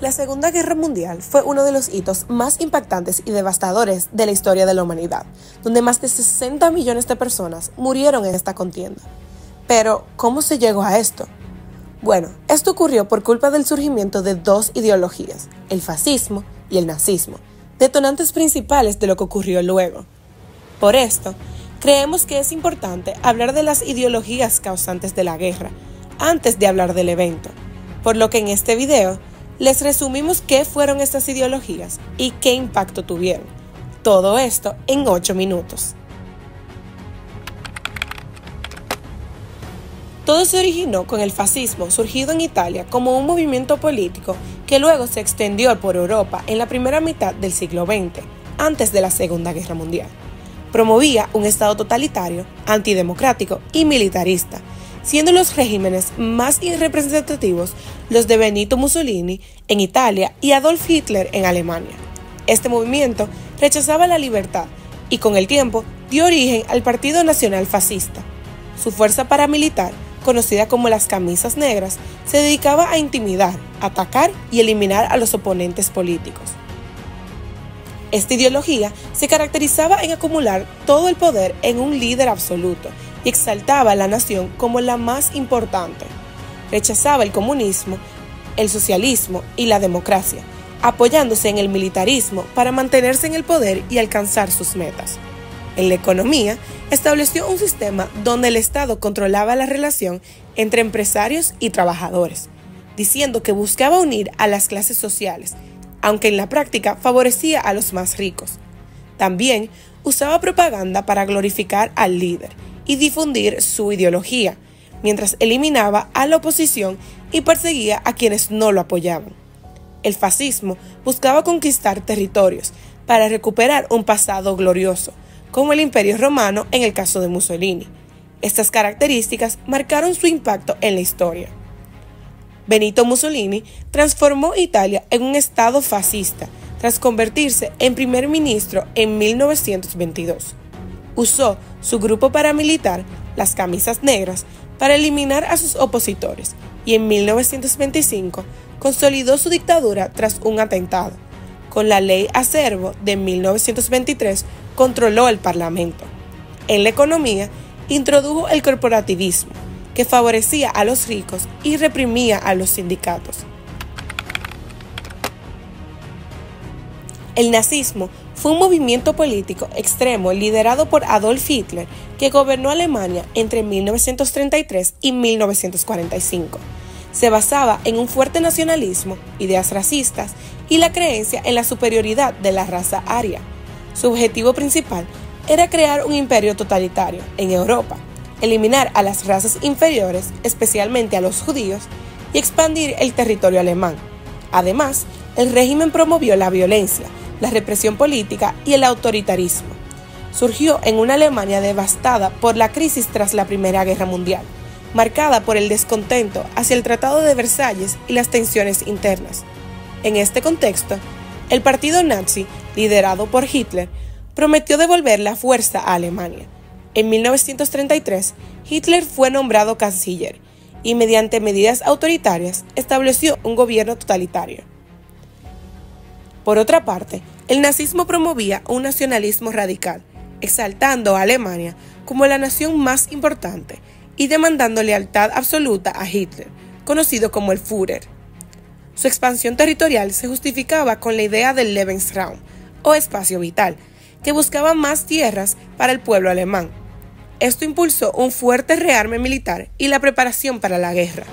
La Segunda Guerra Mundial fue uno de los hitos más impactantes y devastadores de la historia de la humanidad, donde más de 60 millones de personas murieron en esta contienda. Pero, ¿cómo se llegó a esto? Bueno, esto ocurrió por culpa del surgimiento de dos ideologías, el fascismo y el nazismo, detonantes principales de lo que ocurrió luego. Por esto, creemos que es importante hablar de las ideologías causantes de la guerra, antes de hablar del evento, por lo que en este video les resumimos qué fueron estas ideologías y qué impacto tuvieron. Todo esto en 8 minutos. Todo se originó con el fascismo, surgido en Italia como un movimiento político que luego se extendió por Europa en la primera mitad del siglo XX, antes de la Segunda Guerra Mundial. Promovía un Estado totalitario, antidemocrático y militarista, siendo los regímenes más representativos los de Benito Mussolini en Italia y Adolf Hitler en Alemania. Este movimiento rechazaba la libertad y con el tiempo dio origen al Partido Nacional Fascista. Su fuerza paramilitar, conocida como las Camisas Negras, se dedicaba a intimidar, atacar y eliminar a los oponentes políticos. Esta ideología se caracterizaba en acumular todo el poder en un líder absoluto y exaltaba a la nación como la más importante. Rechazaba el comunismo, el socialismo y la democracia, apoyándose en el militarismo para mantenerse en el poder y alcanzar sus metas. En la economía, estableció un sistema donde el Estado controlaba la relación entre empresarios y trabajadores, diciendo que buscaba unir a las clases sociales, aunque en la práctica favorecía a los más ricos. También usaba propaganda para glorificar al líder y difundir su ideología, mientras eliminaba a la oposición y perseguía a quienes no lo apoyaban. El fascismo buscaba conquistar territorios para recuperar un pasado glorioso, como el Imperio Romano en el caso de Mussolini. Estas características marcaron su impacto en la historia. Benito Mussolini transformó Italia en un estado fascista tras convertirse en primer ministro en 1922. Usó su grupo paramilitar, las Camisas Negras, para eliminar a sus opositores y en 1925 consolidó su dictadura tras un atentado. Con la Ley Acerbo de 1923 controló el Parlamento. En la economía, introdujo el corporativismo, que favorecía a los ricos y reprimía a los sindicatos. El nazismo fue un movimiento político extremo liderado por Adolf Hitler que gobernó Alemania entre 1933 y 1945. Se basaba en un fuerte nacionalismo, ideas racistas y la creencia en la superioridad de la raza aria. Su objetivo principal era crear un imperio totalitario en Europa, eliminar a las razas inferiores, especialmente a los judíos, y expandir el territorio alemán. Además, el régimen promovió la violencia, la represión política y el autoritarismo. Surgió en una Alemania devastada por la crisis tras la Primera Guerra Mundial, marcada por el descontento hacia el Tratado de Versalles y las tensiones internas. En este contexto, el partido nazi, liderado por Hitler, prometió devolver la fuerza a Alemania. En 1933, Hitler fue nombrado canciller y mediante medidas autoritarias estableció un gobierno totalitario. Por otra parte, el nazismo promovía un nacionalismo radical, exaltando a Alemania como la nación más importante y demandando lealtad absoluta a Hitler, conocido como el Führer. Su expansión territorial se justificaba con la idea del Lebensraum, o espacio vital, que buscaba más tierras para el pueblo alemán. Esto impulsó un fuerte rearme militar y la preparación para la guerra.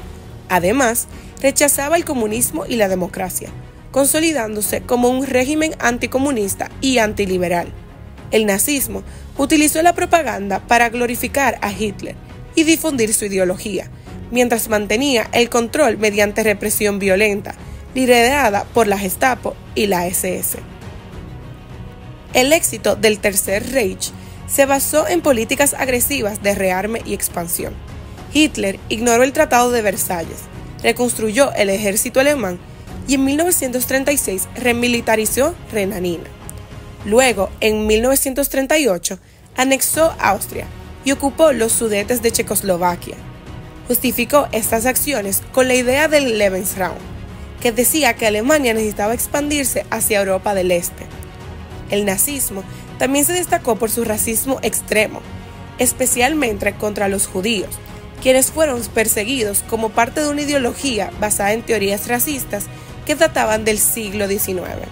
Además, rechazaba el comunismo y la democracia, consolidándose como un régimen anticomunista y antiliberal. El nazismo utilizó la propaganda para glorificar a Hitler y difundir su ideología, mientras mantenía el control mediante represión violenta, liderada por la Gestapo y la SS. El éxito del Tercer Reich se basó en políticas agresivas de rearme y expansión. Hitler ignoró el Tratado de Versalles, reconstruyó el ejército alemán y en 1936 remilitarizó Renania. Luego, en 1938, anexó Austria y ocupó los Sudetes de Checoslovaquia. Justificó estas acciones con la idea del Lebensraum, que decía que Alemania necesitaba expandirse hacia Europa del Este. El nazismo también se destacó por su racismo extremo, especialmente contra los judíos, quienes fueron perseguidos como parte de una ideología basada en teorías racistas que databan del siglo XIX.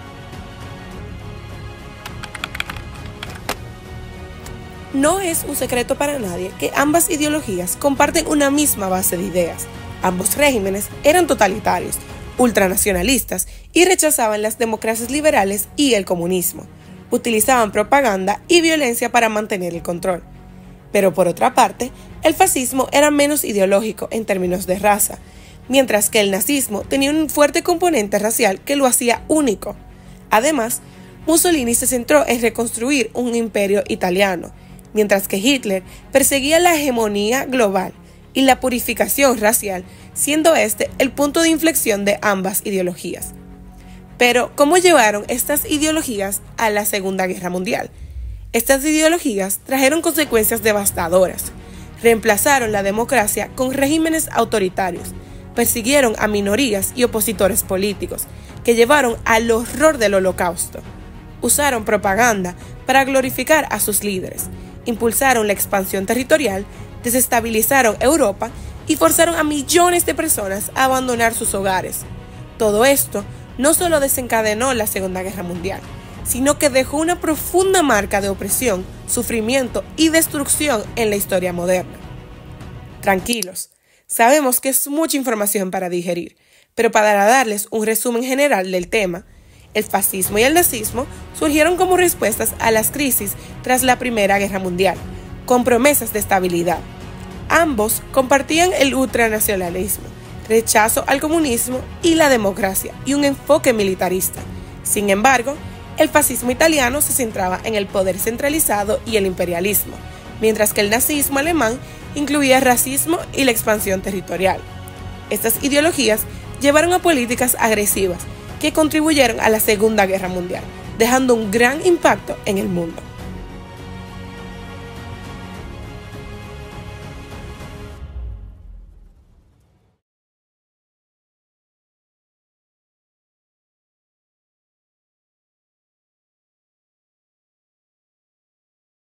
No es un secreto para nadie que ambas ideologías comparten una misma base de ideas. Ambos regímenes eran totalitarios, ultranacionalistas y rechazaban las democracias liberales y el comunismo. Utilizaban propaganda y violencia para mantener el control. Pero por otra parte, el fascismo era menos ideológico en términos de raza, mientras que el nazismo tenía un fuerte componente racial que lo hacía único. Además, Mussolini se centró en reconstruir un imperio italiano, mientras que Hitler perseguía la hegemonía global y la purificación racial, siendo este el punto de inflexión de ambas ideologías. Pero, ¿cómo llevaron estas ideologías a la Segunda Guerra Mundial? Estas ideologías trajeron consecuencias devastadoras. Reemplazaron la democracia con regímenes autoritarios, persiguieron a minorías y opositores políticos, que llevaron al horror del Holocausto. Usaron propaganda para glorificar a sus líderes, impulsaron la expansión territorial, desestabilizaron Europa y forzaron a millones de personas a abandonar sus hogares. Todo esto no solo desencadenó la Segunda Guerra Mundial, sino que dejó una profunda marca de opresión, sufrimiento y destrucción en la historia moderna. Tranquilos, sabemos que es mucha información para digerir, pero para darles un resumen general del tema, el fascismo y el nazismo surgieron como respuestas a las crisis tras la Primera Guerra Mundial, con promesas de estabilidad. Ambos compartían el ultranacionalismo, rechazo al comunismo y la democracia, y un enfoque militarista. Sin embargo, el fascismo italiano se centraba en el poder centralizado y el imperialismo, mientras que el nazismo alemán incluía el racismo y la expansión territorial. Estas ideologías llevaron a políticas agresivas que contribuyeron a la Segunda Guerra Mundial, dejando un gran impacto en el mundo.